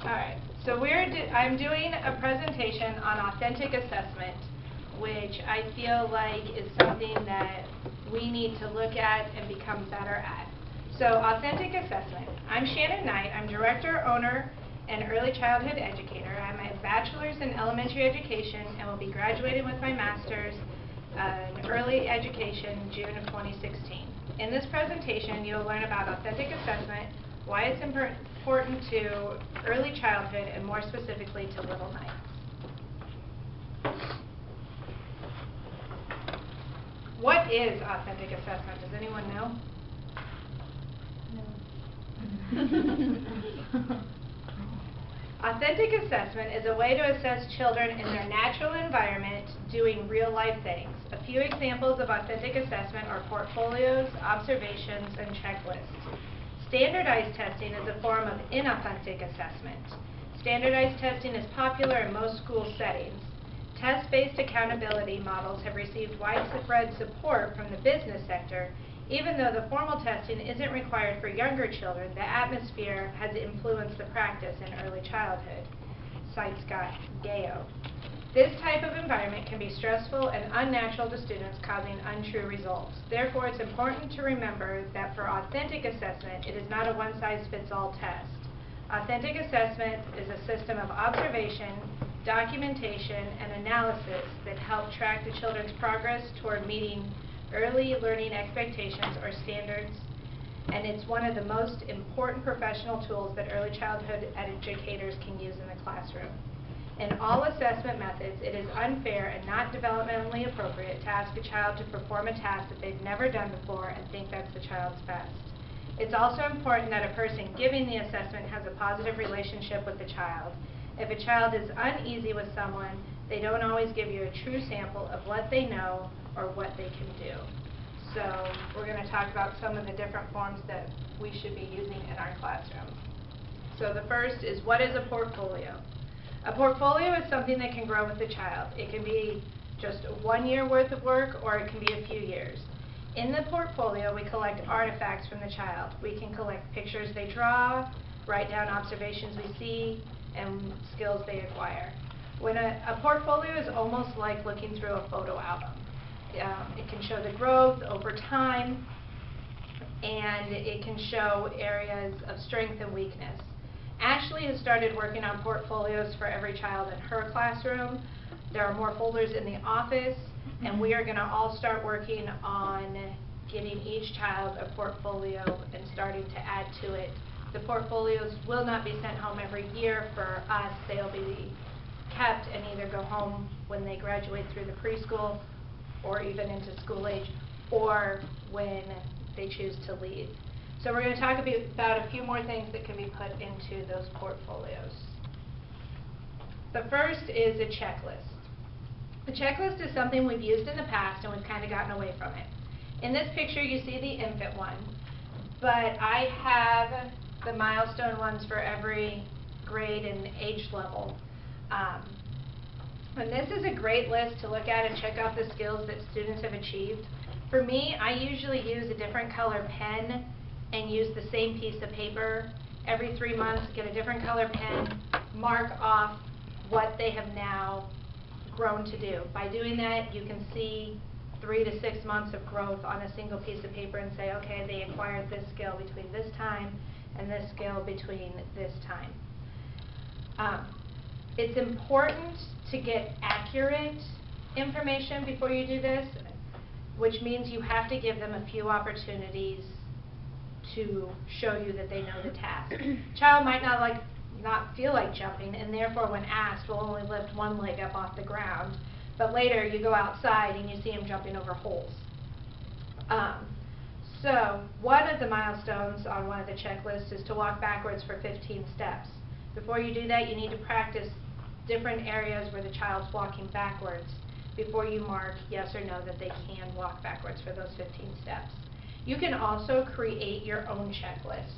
Alright, so I'm doing a presentation on authentic assessment, which I feel like is something that we need to look at and become better at. So, authentic assessment. I'm Shannon Knight. I'm director, owner, and early childhood educator. I have my bachelor's in elementary education and will be graduating with my master's in early education June of 2016. In this presentation, you'll learn about authentic assessment, why it's important to early childhood, and more specifically to Little Knights. What is authentic assessment? Does anyone know? No. Authentic assessment is a way to assess children in their natural environment doing real-life things. A few examples of authentic assessment are portfolios, observations, and checklists. Standardized testing is a form of inauthentic assessment. Standardized testing is popular in most school settings. Test-based accountability models have received widespread support from the business sector. Even though the formal testing isn't required for younger children, the atmosphere has influenced the practice in early childhood, cites Scott Gayo. This type of environment can be stressful and unnatural to students, causing untrue results. Therefore, it's important to remember that for authentic assessment, it is not a one-size-fits-all test. Authentic assessment is a system of observation, documentation, and analysis that help track the children's progress toward meeting early learning expectations or standards, and it's one of the most important professional tools that early childhood educators can use in the classroom. In all assessment methods, it is unfair and not developmentally appropriate to ask a child to perform a task that they've never done before and think that's the child's best. It's also important that a person giving the assessment has a positive relationship with the child. If a child is uneasy with someone, they don't always give you a true sample of what they know or what they can do. So we're going to talk about some of the different forms that we should be using in our classroom. So the first is, what is a portfolio? A portfolio is something that can grow with the child. It can be just 1 year worth of work, or it can be a few years. In the portfolio, we collect artifacts from the child. We can collect pictures they draw, write down observations we see, and skills they acquire. When a portfolio is almost like looking through a photo album. It can show the growth over time, and it can show areas of strength and weakness. Ashley has started working on portfolios for every child in her classroom. There are more folders in the office, and we are going to all start working on getting each child a portfolio and starting to add to it. The portfolios will not be sent home every year for us. They'll be kept and either go home when they graduate through the preschool or even into school age, or when they choose to leave. So we're going to talk about a few more things that can be put into those portfolios. The first is a checklist. A checklist is something we've used in the past and we've kind of gotten away from it. In this picture you see the infant one, but I have the milestone ones for every grade and age level. And this is a great list to look at and check out the skills that students have achieved. For me, I usually use a different color pen and use the same piece of paper every 3 months, get a different color pen, mark off what they have now grown to do. By doing that, you can see 3 to 6 months of growth on a single piece of paper and say, okay, they acquired this skill between this time and this skill between this time. It's important to get accurate information before you do this, which means you have to give them a few opportunities to show you that they know the task. Child might not feel like jumping, and therefore when asked will only lift one leg up off the ground, but later you go outside and you see him jumping over holes. So one of the milestones on one of the checklists is to walk backwards for 15 steps. Before you do that, you need to practice different areas where the child's walking backwards before you mark yes or no that they can walk backwards for those 15 steps. You can also create your own checklist.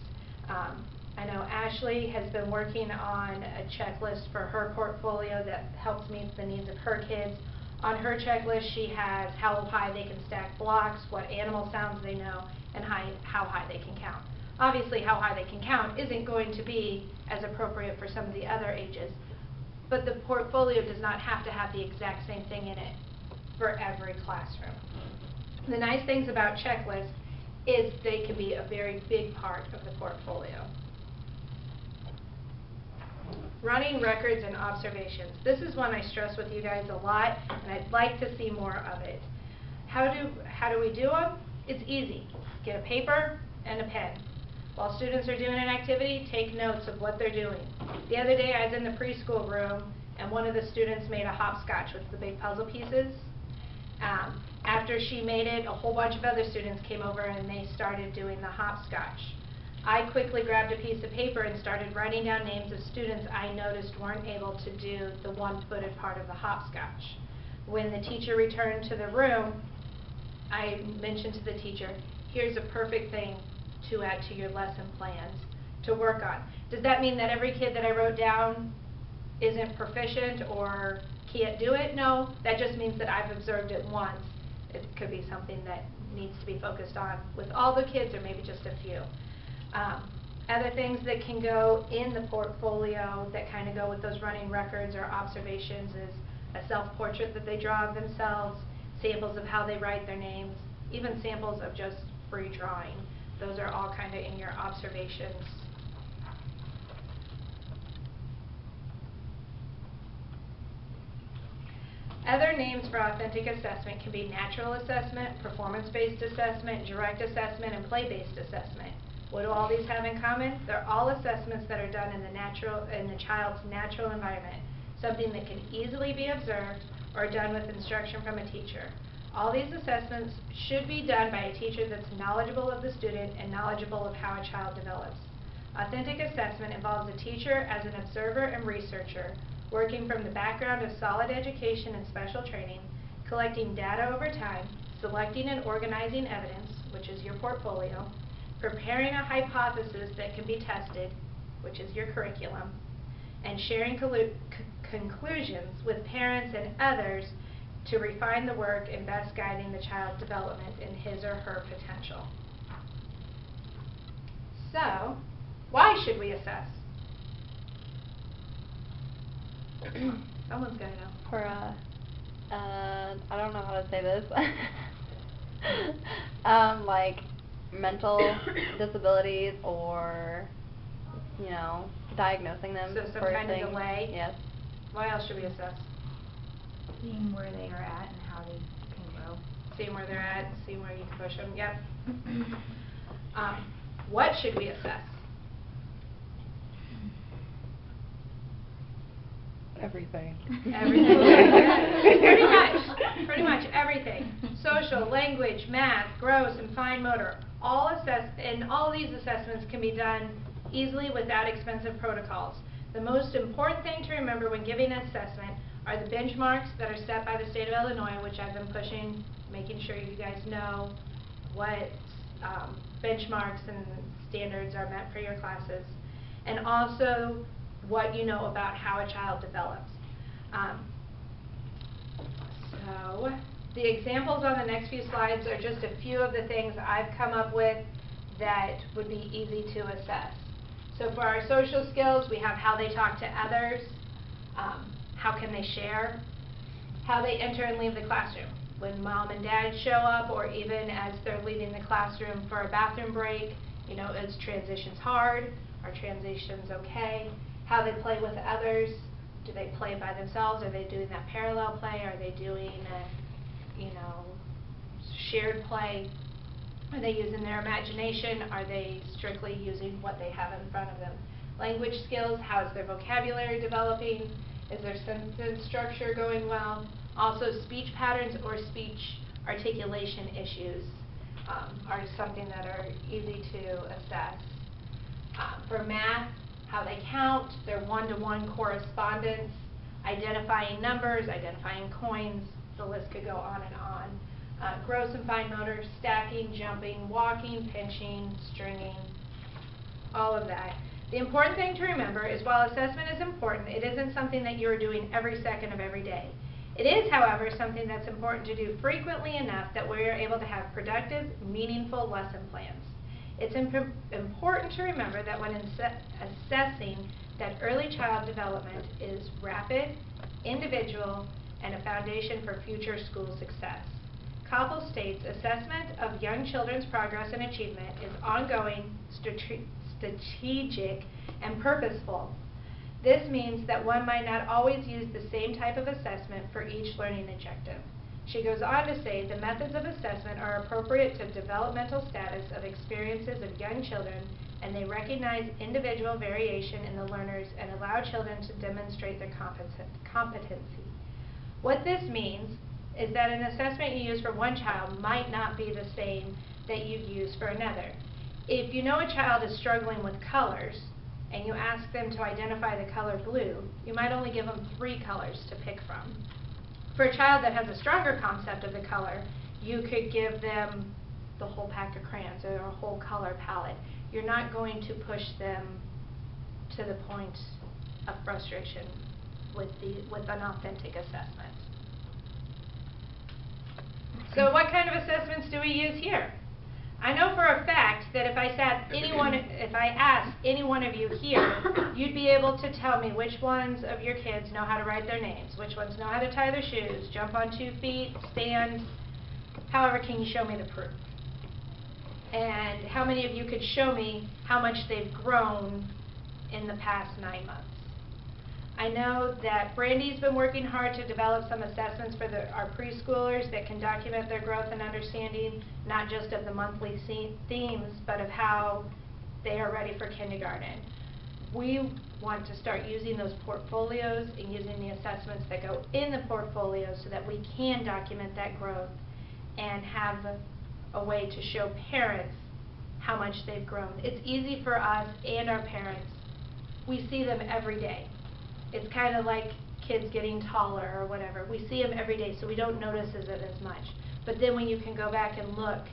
I know Ashley has been working on a checklist for her portfolio that helps meet the needs of her kids. On her checklist, she has how high they can stack blocks, what animal sounds they know, and how high they can count. Obviously, how high they can count isn't going to be as appropriate for some of the other ages. But the portfolio does not have to have the exact same thing in it for every classroom. The nice things about checklists is they can be a very big part of the portfolio. Running records and observations. This is one I stress with you guys a lot, and I'd like to see more of it. How do we do them? It's easy. Get a paper and a pen. While students are doing an activity, take notes of what they're doing. The other day I was in the preschool room, and one of the students made a hopscotch with the big puzzle pieces. After she made it, a whole bunch of other students came over and they started doing the hopscotch. I quickly grabbed a piece of paper and started writing down names of students I noticed weren't able to do the one-footed part of the hopscotch. When the teacher returned to the room, I mentioned to the teacher, here's a perfect thing to add to your lesson plans to work on. Does that mean that every kid that I wrote down isn't proficient or can't do it? No, that just means that I've observed it once. It could be something that needs to be focused on with all the kids or maybe just a few. Other things that can go in the portfolio that kind of go with those running records or observations is a self-portrait that they draw of themselves, samples of how they write their names, even samples of just free drawing. Those are all kind of in your observations. Other names for authentic assessment can be natural assessment, performance-based assessment, direct assessment, and play-based assessment. What do all these have in common? They're all assessments that are done in the child's natural environment, something that can easily be observed or done with instruction from a teacher. All these assessments should be done by a teacher that's knowledgeable of the student and knowledgeable of how a child develops. Authentic assessment involves a teacher as an observer and researcher, working from the background of solid education and special training, collecting data over time, selecting and organizing evidence, which is your portfolio, preparing a hypothesis that can be tested, which is your curriculum, and sharing conclusions with parents and others to refine the work and best guiding the child's development in his or her potential. So, why should we assess? Someone's got to know. For I don't know how to say this. Like mental disabilities or, you know, diagnosing them. So some for kind things. of delay? Yes. Why else should we assess? Seeing where they are at and how they can grow. Seeing where they're at, seeing where you can push them. Yep. What should we assess? Everything. Everything. Pretty much everything. Social, language, math, gross, and fine motor. All these assessments can be done easily without expensive protocols. The most important thing to remember when giving an assessment are the benchmarks that are set by the state of Illinois, which I've been pushing, making sure you guys know what benchmarks and standards are meant for your classes, and also what you know about how a child develops. So the examples on the next few slides are just a few of the things I've come up with that would be easy to assess. So for our social skills, we have how they talk to others, how can they share, how they enter and leave the classroom. When mom and dad show up, or even as they're leaving the classroom for a bathroom break, you know, is transitions hard? Are transitions okay? How they play with others. Do they play by themselves? Are they doing that parallel play? Are they doing a, you know, shared play? Are they using their imagination? Are they strictly using what they have in front of them? Language skills, how is their vocabulary developing? Is their sentence structure going well? Also, speech patterns or speech articulation issues are something that are easy to assess. For math, how they count, their one-to-one correspondence, identifying numbers, identifying coins, the list could go on and on. Gross and fine motor, stacking, jumping, walking, pinching, stringing, all of that. The important thing to remember is while assessment is important, it isn't something that you're doing every second of every day. It is, however, something that's important to do frequently enough that we're able to have productive, meaningful lesson plans. It's important to remember that when assessing that early child development is rapid, individual, and a foundation for future school success. Koppel states, assessment of young children's progress and achievement is ongoing, strategic, and purposeful. This means that one might not always use the same type of assessment for each learning objective. She goes on to say the methods of assessment are appropriate to developmental status of experiences of young children, and they recognize individual variation in the learners and allow children to demonstrate their competency. What this means is that an assessment you use for one child might not be the same that you'd use for another. If you know a child is struggling with colors and you ask them to identify the color blue, you might only give them 3 colors to pick from. For a child that has a stronger concept of the color, you could give them the whole pack of crayons or a whole color palette. You're not going to push them to the point of frustration with an authentic assessment. So what kind of assessments do we use here? I know for a fact that if I asked any one of you here, you'd be able to tell me which ones of your kids know how to write their names, which ones know how to tie their shoes, jump on 2 feet, stand. However, can you show me the proof? And how many of you could show me how much they've grown in the past 9 months? I know that Brandy's been working hard to develop some assessments for our preschoolers that can document their growth and understanding, not just of the monthly themes, but of how they are ready for kindergarten. We want to start using those portfolios and using the assessments that go in the portfolios so that we can document that growth and have a way to show parents how much they've grown. It's easy for us and our parents. We see them every day. It's kind of like kids getting taller or whatever. We see them every day, so we don't notice it as much. But then when you can go back and look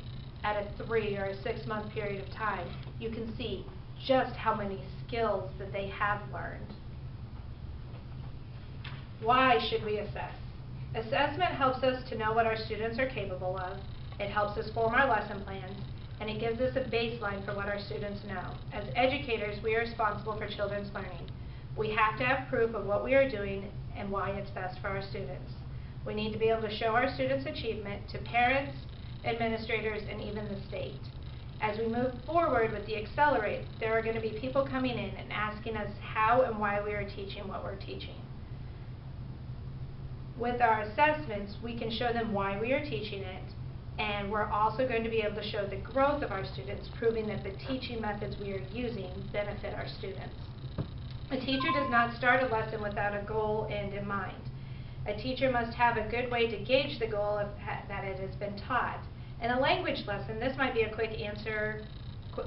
at a 3 or a 6 month period of time, you can see just how many skills that they have learned. Why should we assess? Assessment helps us to know what our students are capable of. It helps us form our lesson plans, and it gives us a baseline for what our students know. As educators, we are responsible for children's learning. We have to have proof of what we are doing and why it's best for our students. We need to be able to show our students' achievement to parents, administrators, and even the state. As we move forward with the Accelerate, there are going to be people coming in and asking us how and why we are teaching what we're teaching. With our assessments, we can show them why we are teaching it, and we're also going to be able to show the growth of our students, proving that the teaching methods we are using benefit our students. A teacher does not start a lesson without a goal end in mind. A teacher must have a good way to gauge the goal that it has been taught. In a language lesson, this might be a quick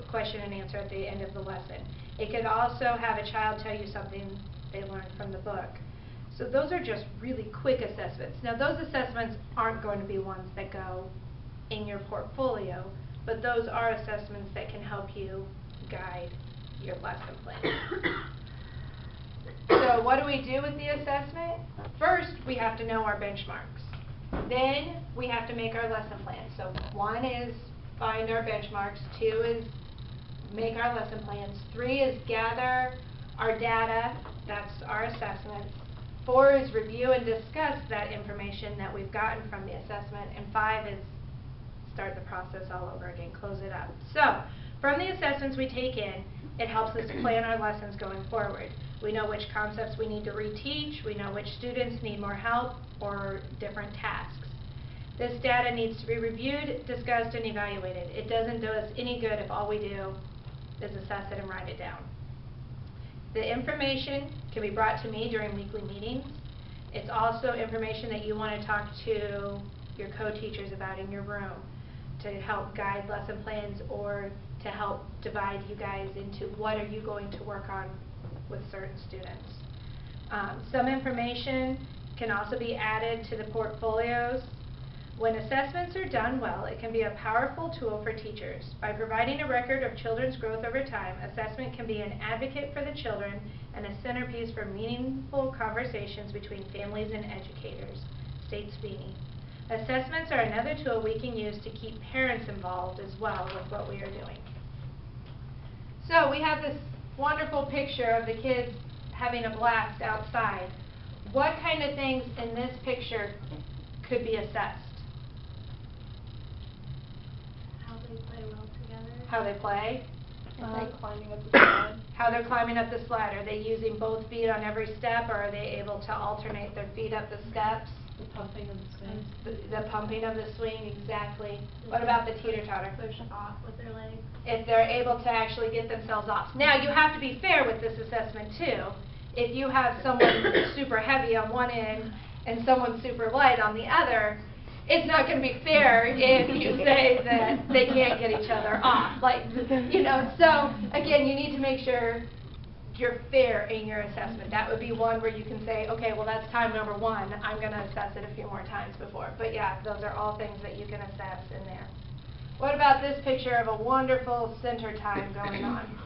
question and answer at the end of the lesson. It could also have a child tell you something they learned from the book. So those are just really quick assessments. Now those assessments aren't going to be ones that go in your portfolio, but those are assessments that can help you guide your lesson plan. So what do we do with the assessment? First, we have to know our benchmarks. Then we have to make our lesson plan. So 1 is find our benchmarks, 2 is make our lesson plans, 3 is gather our data, that's our assessments, 4 is review and discuss that information that we've gotten from the assessment, and 5 is start the process all over again, close it up. So from the assessments we take in, it helps us plan our lessons going forward. We know which concepts we need to reteach, we know which students need more help or different tasks. This data needs to be reviewed, discussed, and evaluated. It doesn't do us any good if all we do is assess it and write it down. The information can be brought to me during weekly meetings. It's also information that you want to talk to your co-teachers about in your room to help guide lesson plans or to help divide you guys into what are you going to work on with certain students. Some information can also be added to the portfolios. When assessments are done well, it can be a powerful tool for teachers. By providing a record of children's growth over time, assessment can be an advocate for the children and a centerpiece for meaningful conversations between families and educators, states Sweeney. Assessments are another tool we can use to keep parents involved as well with what we are doing. So we have this wonderful picture of the kids having a blast outside. What kind of things in this picture could be assessed? How they play well together. How they play? Climbing up the slide. How they're climbing up the slide. Are they using both feet on every step, or are they able to alternate their feet up the steps? The pumping of the swing. The pumping of the swing, exactly. What about the teeter-totter? Push off with their legs. If they're able to actually get themselves off. Now, you have to be fair with this assessment too. If you have someone super heavy on one end and someone super light on the other, it's not going to be fair if you say that they can't get each other off. Like, you know, so again, you need to make sure you're fair in your assessment. That would be one where you can say, okay, well, that's time number one. I'm going to assess it a few more times before. But yeah, those are all things that you can assess in there. What about this picture of a wonderful center time going on?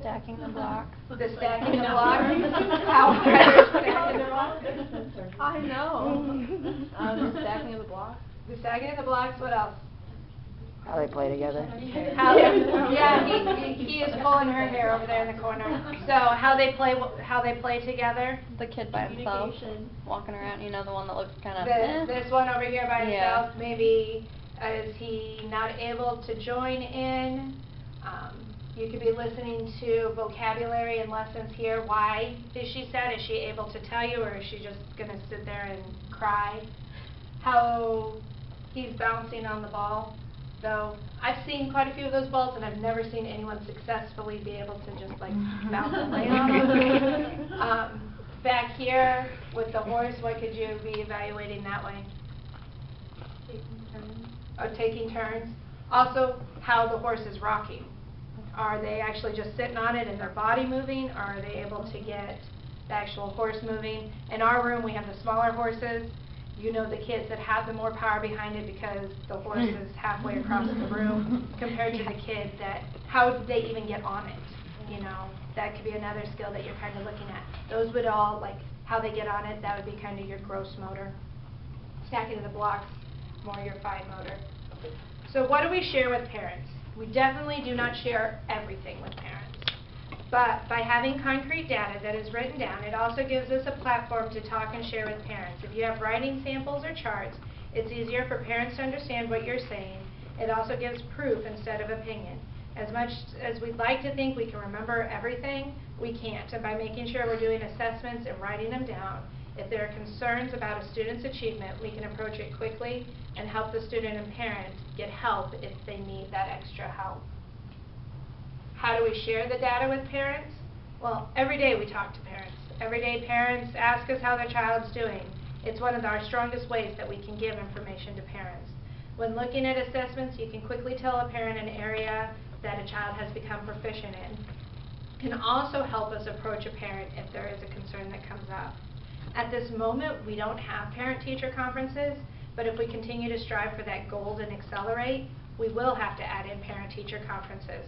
Stacking the blocks. The stacking the blocks? How are they stacking the blocks? I know. The stacking of the blocks. The stacking of the blocks, what else? How they play together. Yeah, he is pulling her hair over there in the corner. So how they play together? The kid by himself, walking around, you know, the one that looks kind of, This one over here by Yeah. himself, maybe is he not able to join in? You could be listening to vocabulary and lessons here. Why is she sad? Is she able to tell you, or is she just going to sit there and cry? How he's bouncing on the ball. So I've seen quite a few of those balls, and I've never seen anyone successfully be able to just like bounce and lay on them. Back here with the horse, what could you be evaluating that way? Taking turns. Oh, taking turns. Also, how the horse is rocking. Are they actually just sitting on it and their body moving, or are they able to get the actual horse moving? In our room, we have the smaller horses. You know the kids that have the more power behind it because the horse is halfway across the room compared to the kid that, how did they even get on it? You know, that could be another skill that you're kind of looking at. Those would all, like, how they get on it, that would be kind of your gross motor. Stacking of the blocks, more your fine motor. So what do we share with parents? We definitely do not share everything with parents. But by having concrete data that is written down, it also gives us a platform to talk and share with parents. If you have writing samples or charts, it's easier for parents to understand what you're saying. It also gives proof instead of opinion. As much as we'd like to think we can remember everything, we can't. And by making sure we're doing assessments and writing them down, if there are concerns about a student's achievement, we can approach it quickly and help the student and parent get help if they need that extra help. How do we share the data with parents? Well, every day we talk to parents. Every day parents ask us how their child's doing. It's one of our strongest ways that we can give information to parents. When looking at assessments, you can quickly tell a parent an area that a child has become proficient in. It can also help us approach a parent if there is a concern that comes up. At this moment, we don't have parent-teacher conferences, but if we continue to strive for that goal and accelerate, we will have to add in parent-teacher conferences.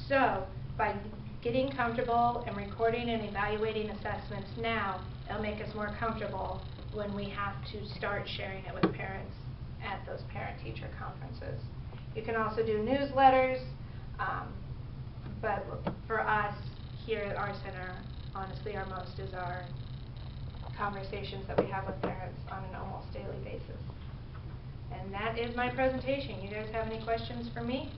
So, by getting comfortable and recording and evaluating assessments now, it'll make us more comfortable when we have to start sharing it with parents at those parent-teacher conferences. You can also do newsletters, but for us here at our center, honestly, our most is our conversations that we have with parents on an almost daily basis. And that is my presentation. You guys have any questions for me?